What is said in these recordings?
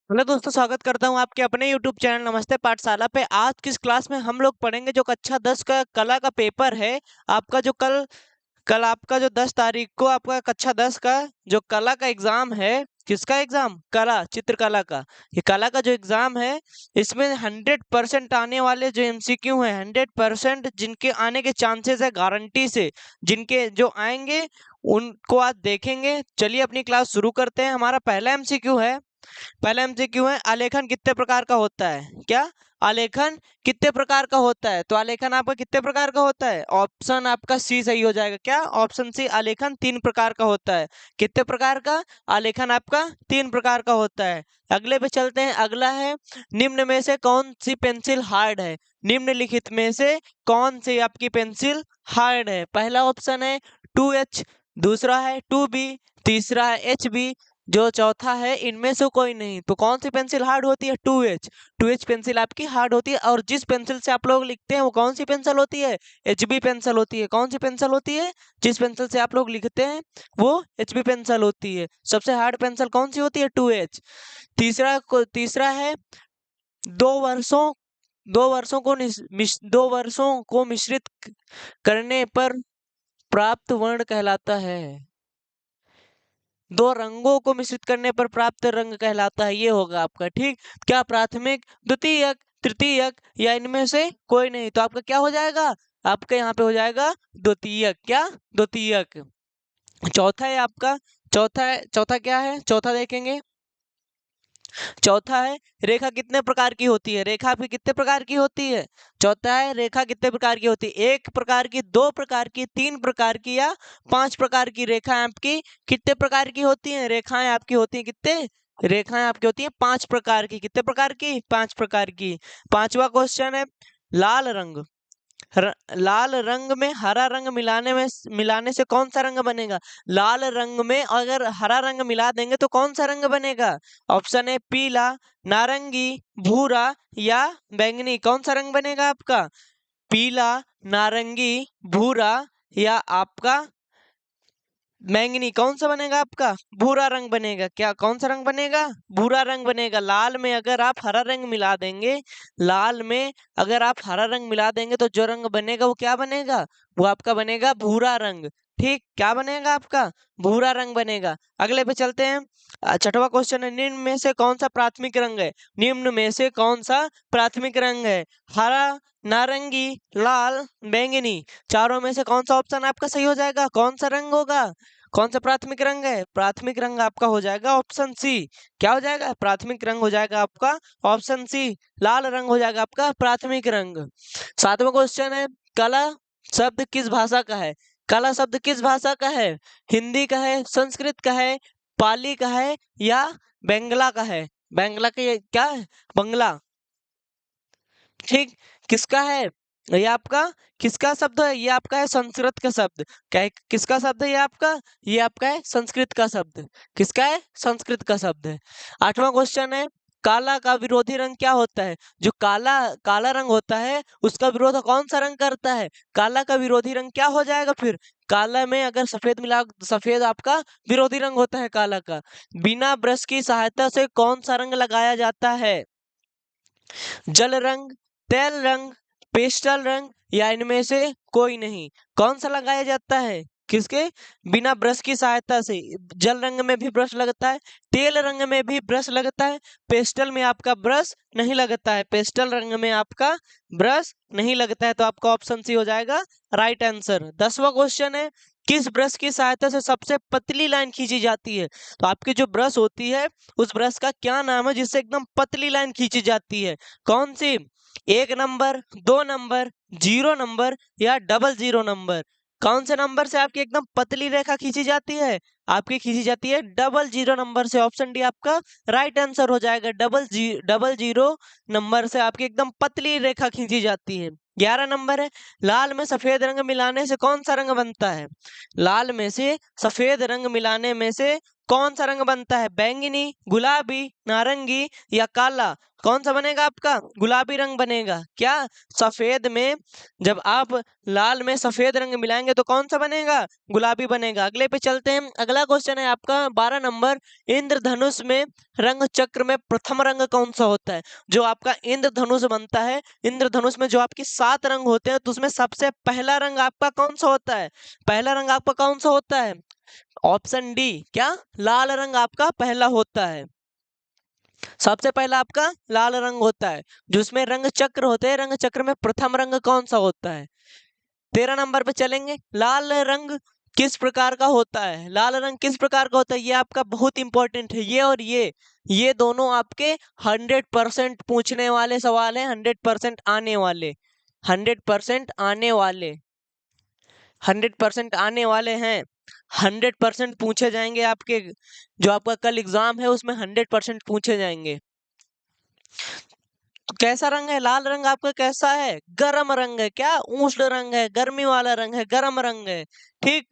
Hello दोस्तों, स्वागत करता हूं आपके अपने YouTube चैनल नमस्ते पाठशाला पे। आज किस क्लास में हम लोग पढ़ेंगे जो कक्षा 10 का कला का पेपर है। आपका जो कल कल आपका जो 10 तारीख को आपका कक्षा 10 का जो कला का एग्जाम है। किसका एग्जाम? कला, चित्रकला का। ये कला का जो एग्जाम है, इसमें 100% आने वाले जो MCQ हैं, 100% जिनके आने के चांसेस है गारंटी से, जिनके जो आएंगे उनको आज देखेंगे। चलिए अपनी क्लास शुरू करते हैं। हमारा पहला MCQ है। पहला एमसीक्यू है, आलेखन कितने प्रकार का होता है? क्या? आलेखन कितने प्रकार का होता है? तो आलेखन आपका कितने प्रकार का होता है? ऑप्शन आपका सी सही हो जाएगा। क्या? ऑप्शन सी, आलेखन 3 प्रकार का होता है। कितने प्रकार का? आलेखन आपका 3 प्रकार का होता है। अगले पे चलते हैं। अगला है, निम्न में से कौन सी पेंसिल हार्ड है? निम्नलिखित में से कौन सी आपकी पेंसिल हार्ड है? पहला ऑप्शन है 2H, दूसरा है 2B, तीसरा है HB, जो चौथा है इनमें से कोई नहीं। तो कौन सी पेंसिल हार्ड होती है? 2H। 2H पेंसिल आपकी हार्ड होती है। और जिस पेंसिल से आप लोग लिखते हैं वो कौन सी पेंसिल होती है? HB पेंसिल होती है। कौन सी पेंसिल होती है? जिस पेंसिल से आप लोग लिखते हैं वो HB पेंसिल होती है। सबसे हार्ड पेंसिल कौन सी होती है? 2H। तीसरा है, दो वर्षों 2 वर्षों को मिश्रित करने पर प्राप्त वर्ण कहलाता है। 2 रंगों को मिश्रित करने पर प्राप्त रंग कहलाता है। ये होगा आपका। ठीक। क्या? प्राथमिक, द्वितीयक, तृतीयक या इनमें से कोई नहीं। तो आपका क्या हो जाएगा? आपका यहाँ पे हो जाएगा द्वितीयक। क्या? द्वितीयक। चौथा है आपका, चौथा क्या है? चौथा देखेंगे। चौथा है, रेखा कितने प्रकार की होती है? रेखा आपकी कितने प्रकार की होती है? चौथा है, रेखा कितने प्रकार की होती है? 1 प्रकार की, 2 प्रकार की, 3 प्रकार की या 5 प्रकार की रेखाएं आपकी कितने प्रकार की होती हैं? रेखाएं आपकी होती हैं कितने? रेखाएं आपकी होती हैं 5 प्रकार की। कितने प्रकार की? 5 प्रकार की। पांचवा क्वेश्चन है, लाल रंग लाल रंग में हरा रंग मिलाने से कौन सा रंग बनेगा? लाल रंग में अगर हरा रंग मिला देंगे तो कौन सा रंग बनेगा? ऑप्शन है पीला, नारंगी, भूरा या बैंगनी। कौन सा रंग बनेगा आपका? पीला, नारंगी, भूरा या आपका बैंगनी। कौन सा बनेगा आपका? भूरा रंग बनेगा। क्या? कौन सा रंग बनेगा? भूरा रंग बनेगा। लाल में अगर आप हरा रंग मिला देंगे, लाल में अगर आप हरा रंग मिला देंगे तो जो रंग बनेगा वो क्या बनेगा? वो आपका बनेगा भूरा रंग। ठीक। क्या बनेगा आपका? भूरा रंग बनेगा। अगले पे चलते हैं। छठवां क्वेश्चन है, निम्न में से कौन सा प्राथमिक रंग है? निम्न में से कौन सा प्राथमिक रंग है? हरा, नारंगी, लाल, बैंगनी। चारों में से कौन सा ऑप्शन आपका सही हो जाएगा? कौन सा रंग होगा? कौन सा प्राथमिक रंग है? प्राथमिक रंग आपका हो जाएगा ऑप्शन सी। क्या हो जाएगा? प्राथमिक रंग हो जाएगा आपका ऑप्शन सी। लाल रंग हो जाएगा आपका प्राथमिक रंग। सातवां क्वेश्चन है, कला शब्द किस भाषा का है? कला शब्द किस भाषा का है? हिंदी का है, संस्कृत का है, पाली का है या बंगला का है? बंगला का, ये क्या है? बंगला। ठीक। किसका है? ये आपका किसका शब्द है? ये आपका है संस्कृत का शब्द। क्या किसका शब्द है ये आपका? ये आपका है संस्कृत का शब्द। किसका है? संस्कृत का शब्द है। आठवां क्वेश्चन है, काला का विरोधी रंग क्या होता है? जो काला काला रंग होता है उसका विरोध कौन सा रंग करता है? काला का विरोधी रंग क्या हो जाएगा फिर? काला में अगर सफेद मिला, सफेद आपका विरोधी रंग होता है काला का। बिना ब्रश की सहायता से कौन सा रंग लगाया जाता है? जल रंग, तेल रंग, पेस्टल रंग या इनमें से कोई नहीं। कौन सा लगाया जाता है? किसके? बिना ब्रश की सहायता से। जल रंग में भी ब्रश लगता है, तेल रंग में भी ब्रश लगता है, पेस्टल में आपका ब्रश नहीं लगता है। पेस्टल रंग में आपका ब्रश नहीं लगता है। तो आपका ऑप्शन सी हो जाएगा राइट आंसर। 10वां क्वेश्चन है, किस ब्रश की सहायता से सबसे पतली लाइन खींची जाती है? तो आपकी जो ब्रश होती है उस ब्रश का क्या नाम है जिससे एकदम पतली लाइन खींची जाती है? कौन सी? 1 नंबर, 2 नंबर, 0 नंबर या 000 नंबर। कौन से नंबर से आपकी एकदम पतली रेखा खींची जाती है? आपकी खींची जाती है 000 नंबर से। ऑप्शन डी आपका राइट आंसर हो जाएगा। 000 नंबर से आपकी एकदम पतली रेखा खींची जाती है। 11 नंबर है, लाल में सफेद रंग मिलाने से कौन सा रंग बनता है? लाल में से सफेद रंग मिलाने में से कौन सा रंग बनता है? बैंगनी, गुलाबी, नारंगी या काला? कौन सा बनेगा आपका? गुलाबी रंग बनेगा। क्या? सफेद में जब आप लाल में सफेद रंग मिलाएंगे तो कौन सा बनेगा? गुलाबी बनेगा। अगले पे चलते हैं। अगला क्वेश्चन है आपका 12 नंबर। इंद्रधनुष में रंग चक्र में प्रथम रंग कौन सा होता है? जो आपका इंद्रधनुष बनता है, इंद्रधनुष में जो आपके 7 रंग होते हैं तो उसमें सबसे पहला रंग आपका कौन सा होता है? पहला रंग आपका कौन सा होता है? ऑप्शन डी, क्या? लाल रंग आपका पहला होता है। सबसे पहला आपका लाल रंग होता है। जिसमें रंग चक्र होते हैं, रंग चक्र में प्रथम रंग कौन सा होता है? 13 नंबर पे चलेंगे। लाल रंग किस प्रकार का होता है? लाल रंग किस प्रकार का होता है? ये आपका बहुत इंपॉर्टेंट है। ये और ये दोनों आपके 100% पूछने वाले सवाल हैं। 100% आने वाले, 100% आने वाले, 100% आने वाले हैं। 100% पूछे जाएंगे आपके, जो आपका कल एग्जाम है उसमें 100% पूछे जाएंगे। तो कैसा रंग है? लाल रंग आपका कैसा है? गर्म रंग है। क्या? उष्ण रंग है, गर्मी वाला रंग है, गर्म रंग है। ठीक।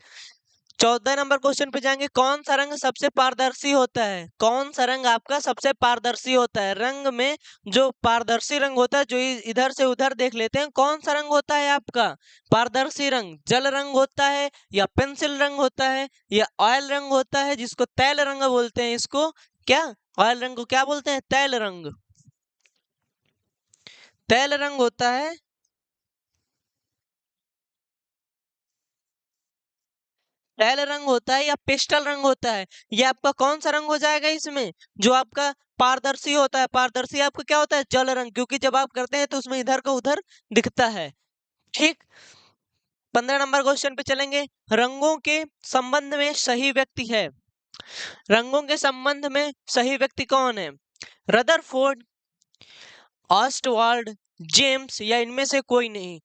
14 नंबर क्वेश्चन पे जाएंगे। कौन सा रंग सबसे पारदर्शी होता है? कौन सा रंग आपका सबसे पारदर्शी होता है? रंग में जो पारदर्शी रंग होता है, जो इधर से उधर देख लेते हैं, कौन सा रंग होता है आपका पारदर्शी रंग? जल रंग होता है या पेंसिल रंग होता है या ऑयल रंग होता है, जिसको तैल रंग बोलते हैं? इसको क्या? ऑयल रंग को क्या बोलते हैं? तैल रंग। तैल रंग होता है। तैल रंग होता है या पेस्टल रंग होता है? ये आपका कौन सा रंग हो जाएगा इसमें? जो आपका पारदर्शी होता है। पारदर्शी आपका क्या होता है? जल रंग, क्योंकि जब आप करते हैं तो उसमें इधर का उधर दिखता है। ठीक। 15 नंबर क्वेश्चन पे चलेंगे। रंगों के संबंध में सही व्यक्ति है। रंगों के संबंध में सही व्यक्ति कौन है? रदरफोर्ड, ऑस्टवाल्ड, जेम्स या इनमें से कोई नहीं?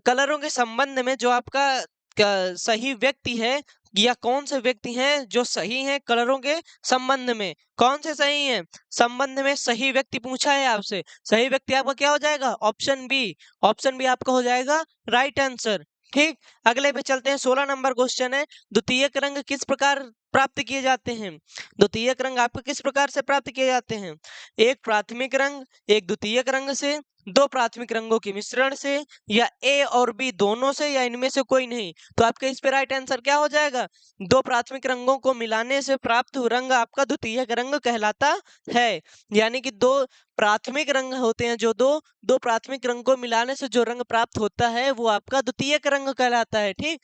कलरों के संबंध में जो आपका सही व्यक्ति है, या कौन से व्यक्ति हैं जो सही हैं कलरों के संबंध में? कौन से सही हैं? संबंध में सही व्यक्ति पूछा है आपसे। सही व्यक्ति आपका क्या हो जाएगा? Option B. ऑप्शन बी आपका हो जाएगा राइट आंसर। ठीक। अगले पे चलते हैं। 16 नंबर क्वेश्चन है। द्वितीयक रंग किस प्रकार प्राप्त किए जाते हैं? द्वितीयक रंग आपको किस प्रकार से प्राप्त किए जाते हैं? एक प्राथमिक रंग, एक द्वितीयक रंग से, दो प्राथमिक रंगों के मिश्रण से, या ए और बी दोनों से, या इनमें से कोई नहीं? तो आपका इस पे राइट आंसर क्या हो जाएगा? दो प्राथमिक रंगों को मिलाने से प्राप्त रंग आपका द्वितीयक रंग कहलाता है। यानी कि दो प्राथमिक रंग होते हैं, जो दो प्राथमिक रंग को मिलाने से जो रंग प्राप्त होता है वो आपका द्वितीयक रंग कहलाता है। ठीक।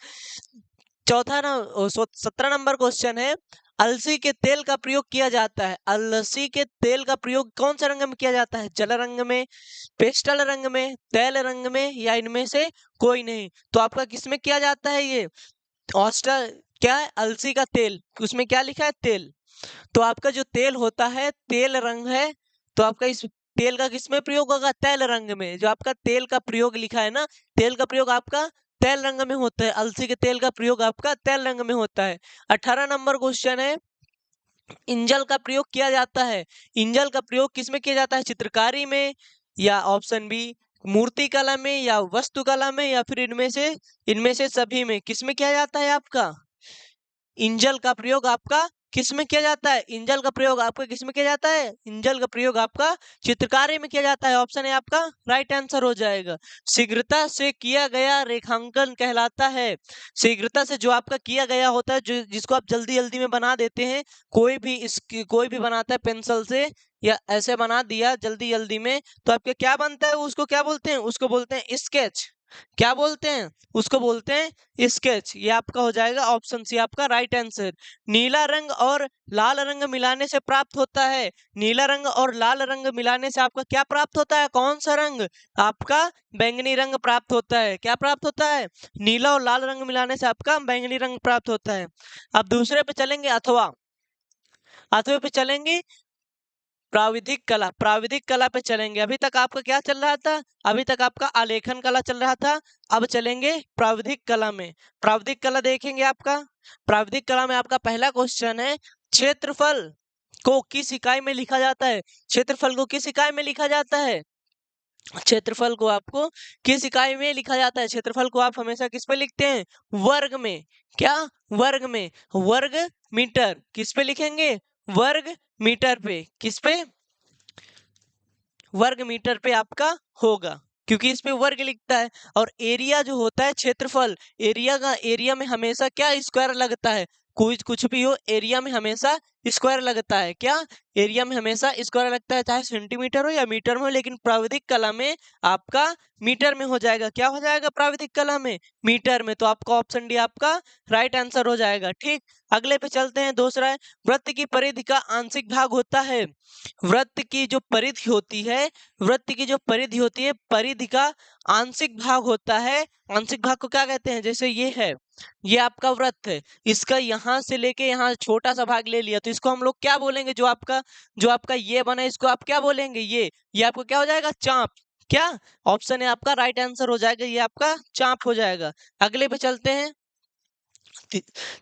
चौथा ना 17 नंबर क्वेश्चन है। अलसी के तेल का प्रयोग किया जाता है। अलसी के तेल का प्रयोग कौन से रंग में किया जाता है? जल रंग में, पेस्टल रंग में, तैल रंग में, या इनमें से कोई नहीं? तो आपका किसमें किया जाता है ये? ऑस्टर, क्या है? अलसी का तेल, उसमें क्या लिखा है? तेल। तो आपका जो तेल होता है तेल रंग है, तो आपका इस तेल का किसमें प्रयोग होगा? तैल रंग में। जो आपका तेल का प्रयोग लिखा है ना, तेल का प्रयोग आपका तैल रंग में होता है। अलसी के तेल का प्रयोग आपका तैल रंग में होता है। 18 नंबर क्वेश्चन है। इंजल का प्रयोग किया जाता है। इंजल का प्रयोग किसमें किया जाता है? चित्रकारी में, या ऑप्शन बी मूर्ति कला में, या वस्तु कला में, या फिर इनमें से सभी में? किसमें किया जाता है आपका इंजल का प्रयोग? आपका किसमें किया जाता है? इंजल का प्रयोग आपका किसमें किया जाता है? इंजल का प्रयोग आपका चित्रकारी में किया जाता है। ऑप्शन है आपका राइट आंसर हो जाएगा। शीघ्रता से किया गया रेखांकन कहलाता है। शीघ्रता से जो आपका किया गया होता है, जो जिसको आप जल्दी जल्दी में बना देते हैं, कोई भी बनाता है पेंसिल से, या ऐसे बना दिया जल्दी जल्दी में, तो आपके क्या बनता है? उसको क्या बोलते हैं? उसको बोलते हैं स्केच। क्या बोलते हैं? उसको बोलते हैं स्केच। ये आपका हो जाएगा ऑप्शन सी आपका राइट आंसर। नीला रंग और लाल रंग मिलाने से प्राप्त होता है। नीला रंग और लाल रंग मिलाने से आपका क्या प्राप्त होता है? कौन सा रंग? आपका बैंगनी रंग प्राप्त होता है। क्या प्राप्त होता है? नीला और लाल रंग मिलाने से आपका बैंगनी रंग प्राप्त होता है। अब दूसरे पे चलेंगे। अथवा, अथवा पे चलेंगे। प्राविधिक कला, प्राविधिक कला पे चलेंगे। अभी तक आपका क्या चल रहा था? अभी तक आपका आलेखन कला चल रहा था। अब चलेंगे प्राविधिक कला में। प्राविधिक कला देखेंगे आपका। प्राविधिक कला में आपका पहला क्वेश्चन है। क्षेत्रफल को किस इकाई में लिखा जाता है? क्षेत्रफल को किस इकाई में लिखा जाता है? क्षेत्रफल को आपको किस इकाई में लिखा जाता है? क्षेत्रफल को आप हमेशा किस पे लिखते हैं? वर्ग में। क्या? वर्ग में। वर्ग मीटर किस पे लिखेंगे? वर्ग मीटर पे। किस पे? वर्ग मीटर पे आपका होगा, क्योंकि इस पे वर्ग लिखता है। और एरिया जो होता है क्षेत्रफल, एरिया में हमेशा क्या स्क्वायर लगता है? कुछ भी हो, एरिया में हमेशा स्क्वायर लगता है। क्या? एरिया में हमेशा स्क्वायर लगता है, चाहे सेंटीमीटर हो या मीटर में हो, लेकिन प्राविधिक कला में आपका मीटर में हो जाएगा। क्या हो जाएगा प्राविधिक कला में? मीटर में। तो आपका ऑप्शन डी आपका राइट आंसर हो जाएगा। ठीक, अगले पे चलते हैं। दूसरा है, वृत्त की परिधि का आंशिक भाग होता है। वृत्त की जो परिधि होती है, वृत्त की जो परिधि होती है, परिधि का आंशिक भाग होता है। आंशिक भाग को क्या कहते हैं? जैसे ये है, ये आपका वृत्त है, इसका यहाँ से लेके यहाँ छोटा सा भाग ले लिया, तो इसको हम लोग क्या बोलेंगे? जो आपका ये बना, इसको आप क्या बोलेंगे? ये आपको क्या हो जाएगा? चाप। क्या? ऑप्शन है आपका राइट आंसर हो जाएगा, ये आपका चाप हो जाएगा। अगले पे चलते हैं।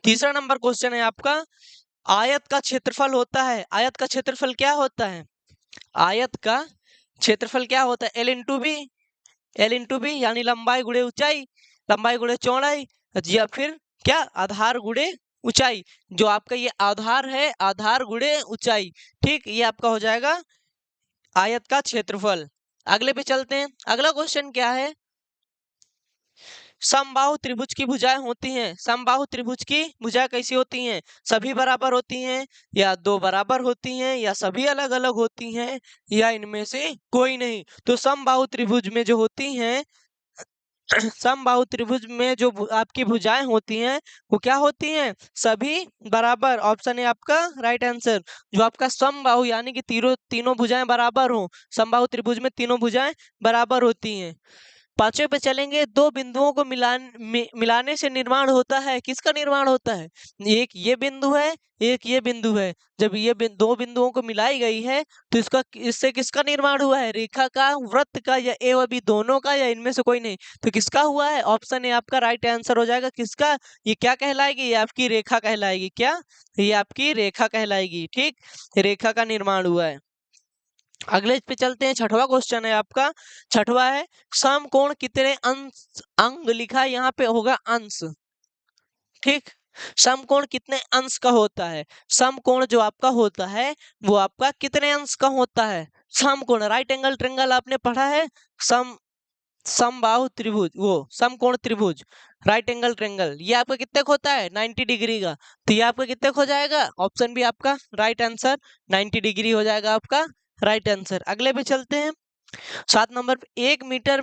तीसरा नंबर क्वेश्चन है आपका, आयत का क्षेत्रफल होता है। आयत का क्षेत्रफल क्या होता है? आयत का क्षेत्रफल क्या होता है? एल इंटू बी यानी लंबाई गुणे ऊंचाई, लंबाई गुणे चौड़ाई, या फिर क्या? आधार गुणे ऊंचाई। जो आपका ये आधार है, आधार गुणे ऊंचाई। ठीक, ये आपका हो जाएगा आयत का क्षेत्रफल। अगले पे चलते हैं। अगला क्वेश्चन क्या है? समबाहु त्रिभुज की भुजाएं होती हैं। समबाहु त्रिभुज की भुजाएं कैसी होती हैं? सभी बराबर होती हैं, या दो बराबर होती हैं, या सभी अलग अलग होती हैं, या इनमें से कोई नहीं? तो समबाहु त्रिभुज में जो होती हैं, समबाहु त्रिभुज में जो आपकी भुजाएं होती हैं, वो क्या होती हैं? सभी बराबर। ऑप्शन है आपका राइट आंसर। जो आपका समबाहु यानी कि तीनों तीनों भुजाएं बराबर हो, समबाहु त्रिभुज में तीनों भुजाएं बराबर होती हैं। पांचवे पे चलेंगे। दो बिंदुओं को मिलाने से निर्माण होता है। किसका निर्माण होता है? एक ये बिंदु है, एक ये बिंदु है। जब ये दो बिंदुओं को मिलाई गई है, तो इससे किसका निर्माण हुआ है? रेखा का, वृत्त का, या ए व बी दोनों का, या इनमें से कोई नहीं? तो किसका हुआ है? ऑप्शन ए आपका राइट आंसर हो जाएगा। किसका? ये क्या कहलाएगी? ये आपकी रेखा कहलाएगी। क्या? ये आपकी रेखा कहलाएगी। ठीक, रेखा का निर्माण हुआ है। अगले पे चलते हैं। छठवां क्वेश्चन है आपका। छठवा है, समकोण कितने अंश अंग लिखा है, यहाँ पे होगा अंश। ठीक, समकोण कितने अंश का होता है? समकोण जो आपका होता है, वो आपका कितने अंश का होता है? समकोण, राइट एंगल ट्रायंगल आपने पढ़ा है। सम समबाहु त्रिभुज, वो समकोण त्रिभुज, राइट एंगल ट्रायंगल, ये आपका कितने का होता है? 90 डिग्री का। तो ये आपका कितने का हो जाएगा? ऑप्शन बी आपका राइट आंसर 90 डिग्री हो जाएगा आपका राइट आंसर। अगले पे चलते हैं। 7 नंबर पे, एक मीटर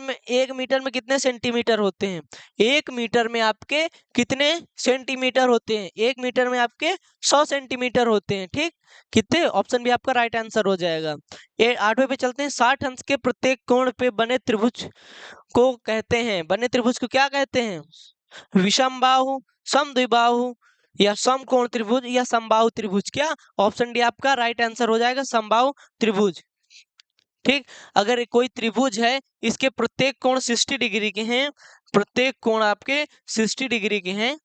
में कितने सेंटीमीटर होते हैं? एक मीटर में आपके कितने सेंटीमीटर होते हैं? एक मीटर में आपके 100 सेंटीमीटर होते हैं। ठीक, कितने? ऑप्शन भी आपका राइट आंसर हो जाएगा। 8वें पे चलते हैं। 60 अंश के प्रत्येक कोण पे बने त्रिभुज को कहते हैं। बने त्रिभुज को क्या कहते हैं? विषमबाहु, समद्विबाहु, या समकोण त्रिभुज, या समबाहु त्रिभुज। क्या? ऑप्शन डी आपका राइट आंसर हो जाएगा, समबाहु त्रिभुज। ठीक, अगर कोई त्रिभुज है, इसके प्रत्येक कोण 60 डिग्री के हैं, प्रत्येक कोण आपके 60 डिग्री के हैं,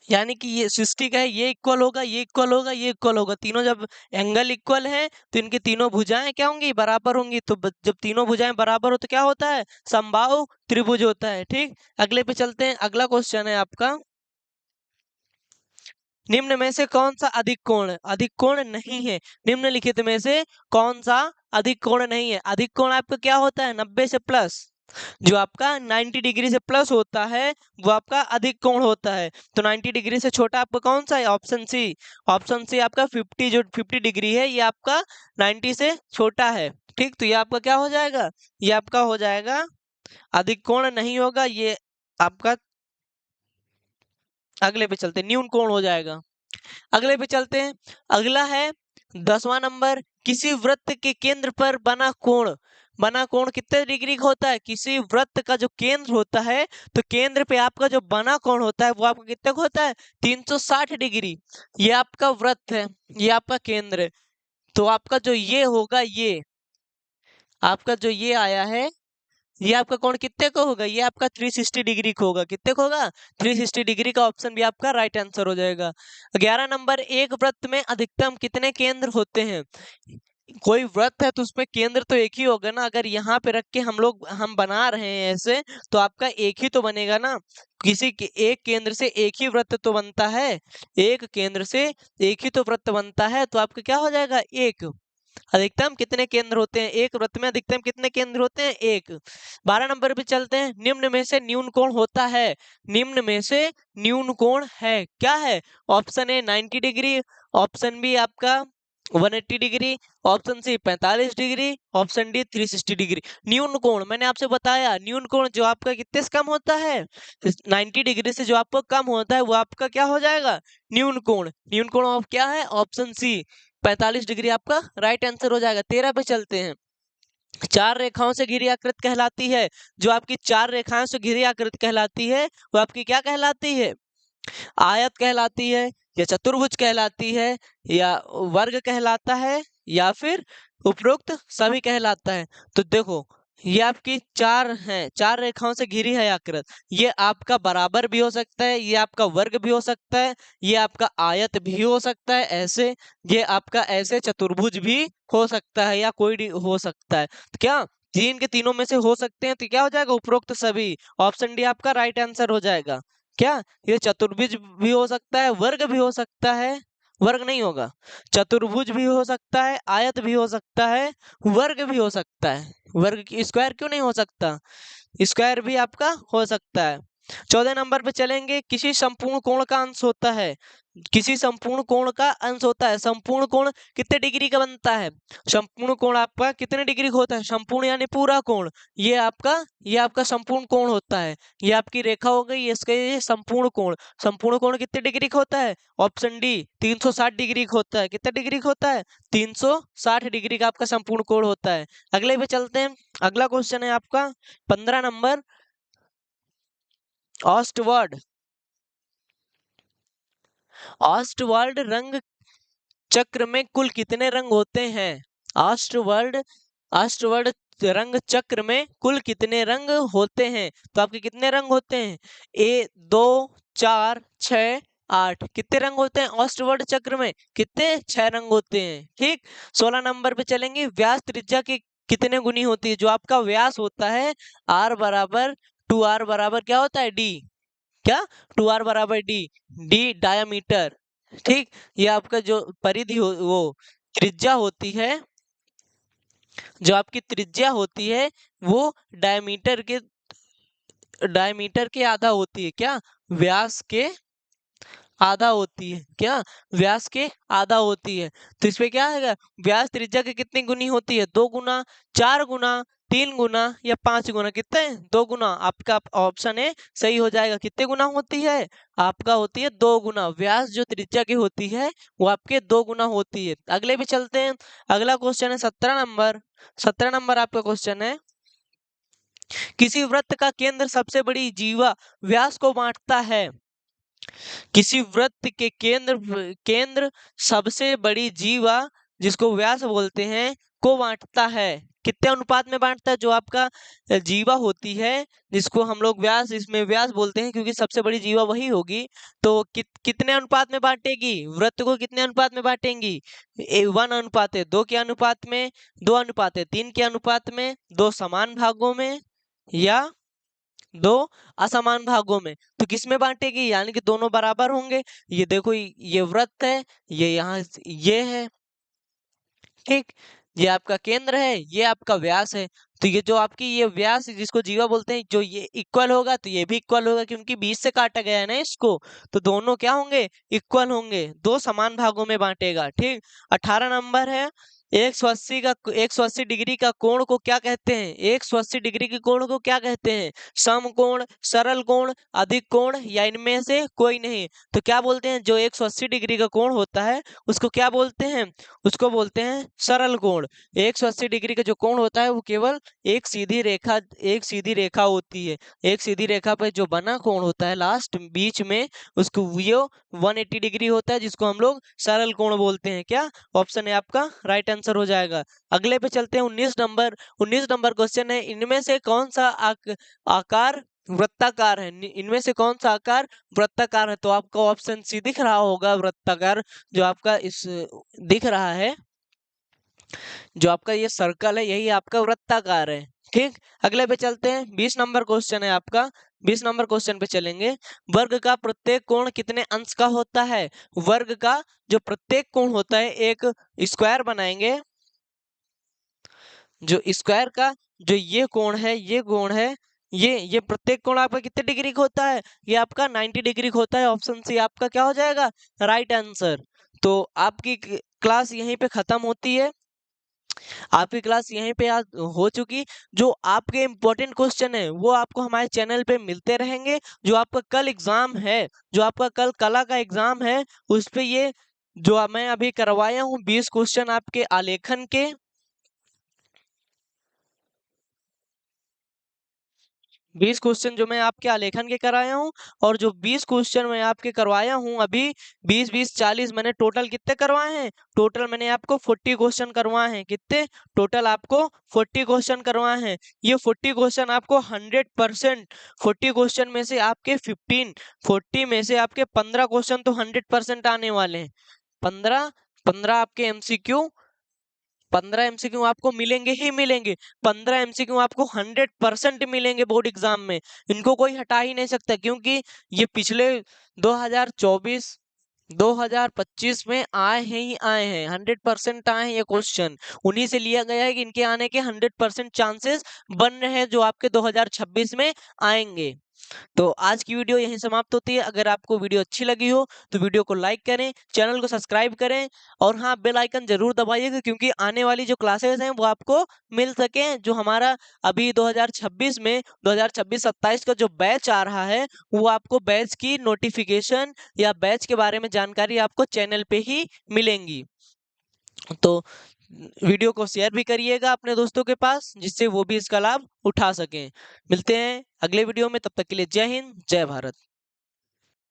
यानी कि ये 60 का है, ये इक्वल होगा, ये इक्वल होगा, ये इक्वल होगा। तीनों जब एंगल इक्वल है, तो इनकी तीनों भुजाएं क्या होंगी? बराबर होंगी। तो जब तीनों भुजाएं बराबर हो, तो क्या होता है? समबाहु त्रिभुज होता है। ठीक, अगले पे चलते हैं। अगला क्वेश्चन है आपका, निम्न में से कौन सा अधिक कोण है? अधिक कोण नहीं है। निम्नलिखित में से कौन सा अधिक कोण नहीं है? अधिक कोण आपका क्या होता है? 90 से प्लस। जो आपका 90 डिग्री से प्लस होता है, वो आपका अधिक कोण होता है। तो 90 डिग्री से छोटा आपका कौन सा है? Option C. ऑप्शन सी आपका 50, जो 50 डिग्री है, ये आपका 90 से छोटा है। ठीक, तो ये आपका क्या हो जाएगा? ये आपका हो जाएगा अधिक कोण नहीं होगा, ये आपका। अगले पे चलते हैं, न्यून कोण हो जाएगा। अगले पे चलते हैं। अगला है 10वां नंबर, किसी वृत्त के केंद्र पर बना कोण कितने डिग्री का होता है? किसी वृत्त का जो केंद्र होता है, तो केंद्र पे आपका जो बना कोण होता है, वो आपका कितने का होता है? 360 डिग्री। ये आपका वृत्त है, ये आपका केंद्र है। तो आपका जो ये होगा, ये आपका जो ये आया है, ये आपका कोण कितने का होगा? ये आपका 360 डिग्री का होगा। कितने का होगा? 360 डिग्री का। ऑप्शन भी आपका राइट आंसर हो जाएगा। 11 नंबर, एक वृत्त में अधिकतम कितने केंद्र होते हैं? कोई वृत्त है तो उसमें केंद्र तो एक ही होगा ना। अगर यहाँ पे रख के हम बना रहे हैं ऐसे, तो आपका एक ही तो बनेगा ना। किसी के एक केंद्र से एक ही वृत्त तो बनता है, एक केंद्र से एक ही तो वृत्त बनता है, तो आपका क्या हो जाएगा, एक। अधिकतम कितने केंद्र होते हैं एक वृत्त में, अधिकतम कितने केंद्र होते हैं, एक। 12 नंबर पे चलते हैं। निम्न में से न्यून कोण होता है, निम्न में से न्यून कोण है, क्या है? Option A 90 degree, option B आपका 180 degree, option C 45 degree, option D 360 degree. न्यून कोण मैंने आपसे बताया, न्यून कोण जो आपका कितने से कम होता है, 90 डिग्री से जो आपको कम होता है वो आपका क्या हो जाएगा, न्यून कोण। न्यून कोण ऑफ क्या है, ऑप्शन सी 45 डिग्री आपका राइट आंसर हो जाएगा। 13 पे चलते हैं। चार रेखाओं से घिरी आकृति कहलाती है, जो आपकी चार रेखाओं से घिरी आकृति कहलाती है वो आपकी क्या कहलाती है, आयत कहलाती है, या चतुर्भुज कहलाती है, या वर्ग कहलाता है, या फिर उपरोक्त सभी कहलाता है। तो देखो, ये आपकी चार हैं, चार रेखाओं से घिरी है आकृति। ये आपका बराबर भी हो सकता है, ये आपका वर्ग भी हो सकता है, ये आपका आयत भी हो सकता है ऐसे, ये आपका ऐसे चतुर्भुज भी हो सकता है, या कोई भी हो सकता है। तो क्या तीन के तीनों में से हो सकते हैं, तो क्या हो जाएगा, उपरोक्त सभी। ऑप्शन डी आपका राइट आंसर हो जाएगा। क्या ये चतुर्भुज भी हो सकता है, वर्ग भी हो सकता है, वर्ग नहीं होगा, चतुर्भुज भी हो सकता है, आयत भी हो सकता है, वर्ग भी हो सकता है। वर्ग की स्क्वायर क्यों नहीं हो सकता, स्क्वायर भी आपका हो सकता है। 14 नंबर पे चलेंगे। किसी संपूर्ण कोण का अंश होता है, किसी संपूर्ण कोण का अंश होता है। संपूर्ण कोण कितने डिग्री का बनता है, संपूर्ण कोण आपका कितने डिग्री का होता है, संपूर्ण यानी पूरा कोण। ये आपका संपूर्ण कोण होता है। ये आपकी रेखा हो गई, इसका ये संपूर्ण कोण। संपूर्ण कोण कितने डिग्री का होता है, ऑप्शन डी 360 डिग्री का होता है। कितने डिग्री का होता है, 360 डिग्री का आपका संपूर्ण कोण होता है। अगले पे चलते हैं। अगला क्वेश्चन है आपका 15 नंबर। ऑस्टवर्ड, ऑस्टवर्ड रंग चक्र में कुल कितने रंग होते हैं, ऑस्टवर्ड, ऑस्टवर्ड रंग चक्र में कुल कितने रंग होते हैं। तो आपके कितने रंग होते हैं, ए 2 4 6 8। कितने रंग होते हैं ऑस्टवर्ड चक्र में, कितने, 6 रंग होते हैं। ठीक। 16 नंबर पे चलेंगे। व्यास त्रिज्या की कितने गुनी होती है, जो आपका व्यास होता है आर बराबर 2r बराबर क्या होता है, डी। क्या, 2r बराबर डी, डी डायामीटर। ठीक। ये आपका जो परिधि वो त्रिज्या होती है, जो आपकी त्रिज्या होती है वो डायमीटर के आधा होती है। क्या, व्यास के आधा होती है, क्या, व्यास के आधा होती है। तो इसमें क्या है, व्यास त्रिज्या के कितनी गुनी होती है, 2 गुना, 4 गुना, 3 गुना, या 5 गुना। कितने, 2 गुना। आपका ऑप्शन है सही हो जाएगा। कितने गुना होती है, आपका होती है 2 गुना। व्यास जो त्रिज्या की होती है वो आपके 2 गुना होती है। अगले भी चलते हैं। अगला क्वेश्चन है 17 नंबर। 17 नंबर आपका क्वेश्चन है, किसी वृत्त का केंद्र सबसे बड़ी जीवा व्यास को बांटता है। किसी वृत्त के केंद्र सबसे बड़ी जीवा, जिसको व्यास बोलते हैं, को बांटता है। कितने अनुपात में बांटता है, जो आपका जीवा होती है, जिसको हम लोग व्यास, इसमें व्यास बोलते हैं क्योंकि सबसे बड़ी जीवा वही होगी। तो कितने अनुपात में बांटेगी, वृत्त को कितने अनुपात में बांटेंगी, 1:2 के अनुपात में, 2:3 के अनुपात में, 2 समान भागों में, या 2 असमान भागों में। तो किस में बांटेगी, यानी कि दोनों बराबर होंगे। ये देखो, ये वृत्त है, ये यहाँ ये है। ठीक। ये आपका केंद्र है, ये आपका व्यास है। तो ये जो आपकी ये व्यास जिसको जीवा बोलते हैं, जो ये इक्वल होगा तो ये भी इक्वल होगा, क्योंकि बीच से काटा गया है ना इसको। तो दोनों क्या होंगे, इक्वल होंगे, 2 समान भागों में बांटेगा। ठीक। 18 नंबर है। 180 डिग्री का कोण को क्या कहते हैं, 180 डिग्री के कोण को क्या कहते हैं, समकोण, सरल कोण, अधिक कोण, या इनमें से कोई नहीं। तो क्या बोलते हैं, जो 180 डिग्री का कोण होता है उसको क्या बोलते हैं, उसको बोलते हैं सरल कोण। 180 डिग्री का जो कोण होता है वो केवल एक सीधी रेखा होती है। एक सीधी रेखा पर जो बना कोण होता है लास्ट बीच में, उसको वो 180 डिग्री होता है, जिसको हम लोग सरल कोण बोलते हैं। क्या, ऑप्शन है आपका राइट आंसर हो जाएगा। अगले पे चलते हैं। 19 नंबर क्वेश्चन है, इनमें से कौन सा आकार वृत्ताकार है, इनमें से कौन सा आकार वृत्ताकार है। तो आपका ऑप्शन सी दिख रहा होगा, वृत्ताकार, जो आपका इस दिख रहा है, जो आपका ये सर्कल है यही आपका वृत्ताकार है। ठीक, अगले पे चलते हैं। 20 नंबर क्वेश्चन है आपका। 20 नंबर क्वेश्चन पे चलेंगे। वर्ग का प्रत्येक कोण कितने अंश का होता है? वर्ग का जो प्रत्येक कोण होता है, एक स्क्वायर बनाएंगे। जो स्क्वायर का जो ये कोण है, ये कोण है, ये प्रत्येक कोण आपका कितने डिग्री का होता है? ये आपका 90 डिग्री का होता है। ऑप्शन सी आपका क्या हो जाएगा? Right answer. तो आपकी क्लास यहीं पे खत्म होती है। आपकी क्लास यहीं पे आज हो चुकी। जो आपके इंपॉर्टेंट क्वेश्चन है वो आपको हमारे चैनल पे मिलते रहेंगे। जो आपका कल एग्जाम है, जो आपका कल कला का एग्जाम है, उस पे ये जो मैं अभी करवाया हूँ 20 क्वेश्चन आपके आलेखन के, 20 क्वेश्चन जो मैं आपके आलेखन के कराया हूँ, और जो 20 क्वेश्चन मैं आपके करवाया हूँ अभी, 20 20 40 मैंने टोटल कितने करवाए हैं? टोटल मैंने आपको 40 क्वेश्चन करवाए हैं। कितने? टोटल आपको 40 क्वेश्चन करवाए हैं। ये 40 क्वेश्चन आपको 100%, 40 क्वेश्चन में से आपके 15, 40 में से आपके 15 क्वेश्चन तो 100% आने वाले हैं। 15, 15 आपके एमसीक्यू, 15 एमसीक्यू आपको मिलेंगे ही मिलेंगे। 15 एमसीक्यू आपको 100% मिलेंगे बोर्ड एग्जाम में। इनको कोई हटा ही नहीं सकता, क्योंकि ये पिछले 2024 2025 में आए हैं ही आए हैं। 100% आए हैं ये क्वेश्चन। उन्हीं से लिया गया है कि इनके आने के 100% चांसेस बन रहे हैं, जो आपके 2026 में आएंगे। तो आज की वीडियो यहीं समाप्त होती है। अगर आपको वीडियो अच्छी लगी हो तो वीडियो को लाइक करें, चैनल को सब्सक्राइब करें, और हाँ, बेल आइकन जरूर दबाइएगा, क्योंकि आने वाली जो क्लासेस हैं वो आपको मिल सके। जो हमारा अभी 2026 में 2026-27 का जो बैच आ रहा है, वो आपको बैच की नोटिफिकेशन या बैच के बारे में जानकारी आपको चैनल पे ही मिलेंगी। तो वीडियो को शेयर भी करिएगा अपने दोस्तों के पास, जिससे वो भी इसका लाभ उठा सकें। मिलते हैं अगले वीडियो में, तब तक के लिए जय हिंद, जय भारत।